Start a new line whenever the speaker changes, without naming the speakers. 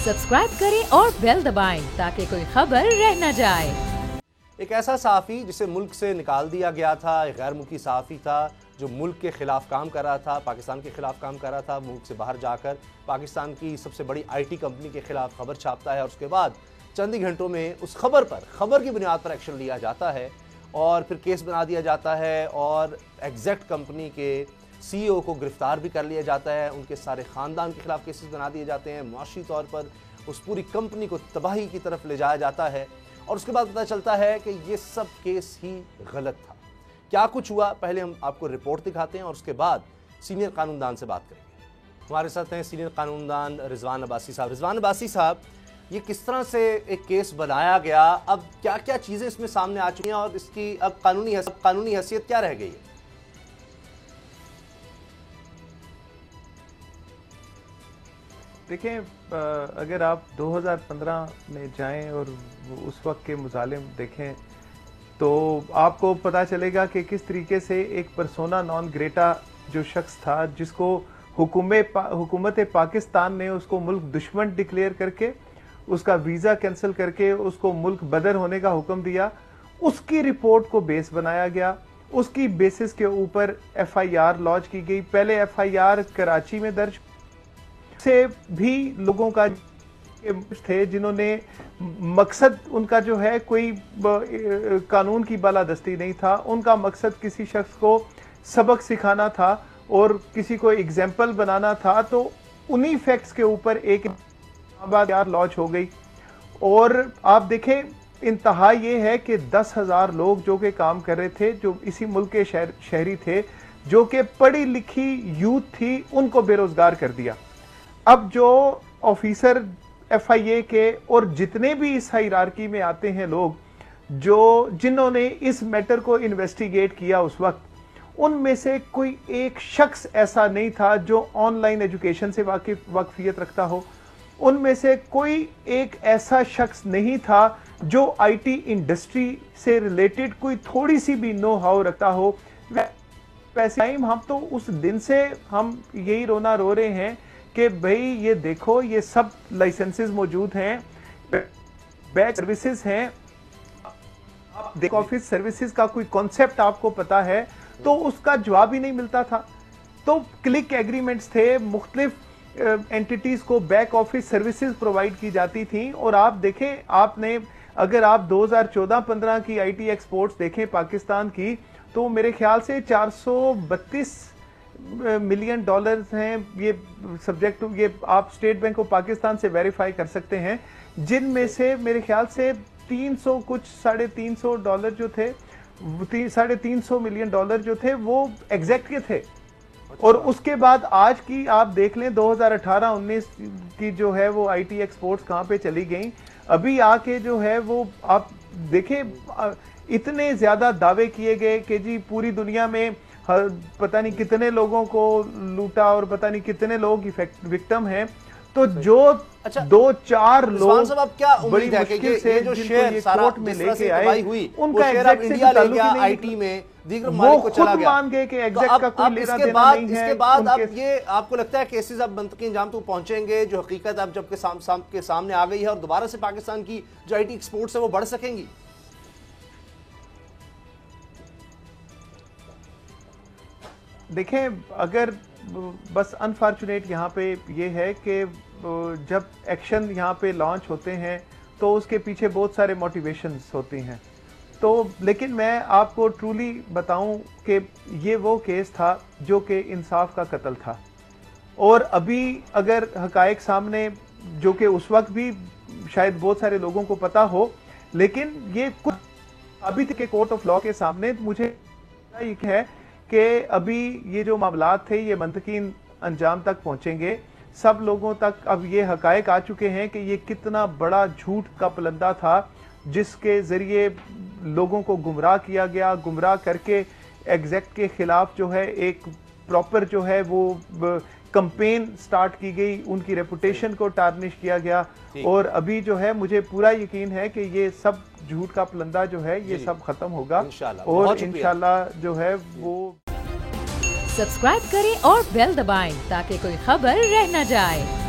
Subscribe करें और bell दबाएं ताकि कोई खबर रह न जाए।
एक ऐसा सहाफ़ी जिसे मुल्क से निकाल दिया गया था, एक गैर मुल्की सहाफ़ी था जो मुल्क के ख़िलाफ़ काम कर रहा था, पाकिस्तान के ख़िलाफ़ काम कर रहा था, मुल्क से बाहर जाकर पाकिस्तान की सबसे बड़ी IT कंपनी के ख़िलाफ़ खबर छापता है और उसके बाद चंद ही घंटों में उस खबर की बुनियाद पर एक्शन लिया जाता है और फिर केस बना दिया जाता है और एग्जैक्ट कंपनी के CEO को गिरफ्तार भी कर लिया जाता है, उनके सारे ख़ानदान के ख़िलाफ़ केसेस बना दिए जाते हैं, मुआशी तौर पर उस पूरी कंपनी को तबाही की तरफ ले जाया जाता है और उसके बाद पता चलता है कि ये सब केस ही गलत था। क्या कुछ हुआ, पहले हम आपको रिपोर्ट दिखाते हैं और उसके बाद सीनियर कानूनदान से बात करेंगे। हमारे साथ हैं सीनियर कानूनदान रिजवान अब्बासी साहब। रिजवान अब्बासी साहब, ये किस तरह से एक केस बनाया गया, अब क्या क्या चीज़ें इसमें सामने आ चुकी हैं और इसकी अब कानूनी हैसियत क्या रह गई है?
देखें, अगर आप 2015 में जाएं और उस वक्त के मुजालिम देखें तो आपको पता चलेगा कि किस तरीके से एक पर्सोना नॉन ग्रेटा जो शख्स था, जिसको हुकूमत पाकिस्तान ने उसको मुल्क दुश्मन डिक्लेयर करके उसका वीज़ा कैंसिल करके उसको मुल्क बदर होने का हुक्म दिया, उसकी रिपोर्ट को बेस बनाया गया। उसकी बेसिस के ऊपर FIR लॉन्च की गई। पहले FIR कराची में दर्ज से भी लोगों का थे जिन्होंने मकसद उनका जो है कोई कानून की बालादस्ती नहीं था, उनका मकसद किसी शख्स को सबक सिखाना था और किसी को एग्जाम्पल बनाना था। तो उन्हीं फैक्ट्स के ऊपर एक FIR लॉन्च हो गई और आप देखें इंतहा ये है कि 10,000 लोग जो कि काम कर रहे थे, जो इसी मुल्क के शहरी थे, जो कि पढ़ी लिखी यूथ थी, उनको बेरोजगार कर दिया। अब जो ऑफिसर FIA के और जितने भी इस हायरार्की में आते हैं लोग, जिन्होंने इस मैटर को इन्वेस्टिगेट किया उस वक्त, उनमें से कोई एक शख्स ऐसा नहीं था जो ऑनलाइन एजुकेशन से वाकफियत रखता हो। उनमें से कोई एक ऐसा शख्स नहीं था जो IT इंडस्ट्री से रिलेटेड कोई थोड़ी सी भी नो हाउ रखता हो। पैसे टाइम हम तो उस दिन से हम यही रोना रो रहे हैं कि भाई ये देखो, ये सब लाइसेंसेस मौजूद हैं, बैक सर्विसेज हैं, बैक ऑफिस सर्विसेज का कोई कॉन्सेप्ट आपको पता है, तो उसका जवाब ही नहीं मिलता था। तो क्लिक एग्रीमेंट्स थे, मुख्तलिफ एंटिटीज को बैक ऑफिस सर्विसेज प्रोवाइड की जाती थी। और आप देखें, अगर आप 2014-15 की IT एक्सपोर्ट्स देखें पाकिस्तान की, तो मेरे ख्याल से 432 मिलियन डॉलर्स हैं। ये सब्जेक्ट, ये आप स्टेट बैंक ऑफ पाकिस्तान से वेरीफाई कर सकते हैं, जिनमें से मेरे ख्याल से 300 कुछ $350 जो थे, 350 मिलियन डॉलर जो थे वो एग्जैक्ट के थे। और उसके बाद आज की आप देख लें 2018-19 की जो है वो IT एक्सपोर्ट्स कहाँ पे चली गई। अभी आके जो है वो आप देखें, इतने ज्यादा दावे किए गए कि जी पूरी दुनिया में पता नहीं कितने लोगों को लूटा और पता नहीं कितने लोग विक्टिम हैं। तो जो 2-4 लोग
क्या
बड़ी
उम्मीद है
मुश्किल
कि
से
ये जो शेयर सारा
कोर्ट में लेके आए
हुई,
उनका
एग्जैक्ट इंडिया ले गया IT में, दीगर मालिक को चला गया।
मान गए कि एग्जैक्ट का कोई लेना देना नहीं है।
इसके बाद अब ये आपको लगता है केसेस अब मंतकी अंजाम तक पहुंचेंगे, जो हकीकत अब जब के सामने आ गई है और दोबारा से पाकिस्तान की जो IT एक्सपोर्ट्स है वो बढ़ सकेंगी?
देखें, अगर बस अनफॉर्चुनेट यहाँ पे ये है कि जब एक्शन यहाँ पे लॉन्च होते हैं तो उसके पीछे बहुत सारे मोटिवेशंस होती हैं। तो लेकिन मैं आपको ट्रूली बताऊं कि ये वो केस था जो कि इंसाफ का कत्ल था। और अभी अगर हकायक सामने, जो कि उस वक्त भी शायद बहुत सारे लोगों को पता हो, लेकिन ये कुछ अभी तक के कोर्ट ऑफ लॉ के सामने मुझे ये है कि अभी ये जो मामलात थे ये मंतकी अंजाम तक पहुंचेंगे, सब लोगों तक अब ये हकायक आ चुके हैं कि ये कितना बड़ा झूठ का पलंदा था जिसके जरिए लोगों को गुमराह किया गया। गुमराह करके एग्जैक्ट के खिलाफ जो है एक प्रॉपर जो है वो कंपेन स्टार्ट की गई, उनकी रेपुटेशन को टार्निश किया गया। और अभी जो है मुझे पूरा यकीन है कि ये सब झूठ का पलंदा जो है ये सब खत्म होगा और इंशाल्लाह जो है वो।
सब्सक्राइब करें और बेल दबाएं ताकि कोई खबर रह न जाए।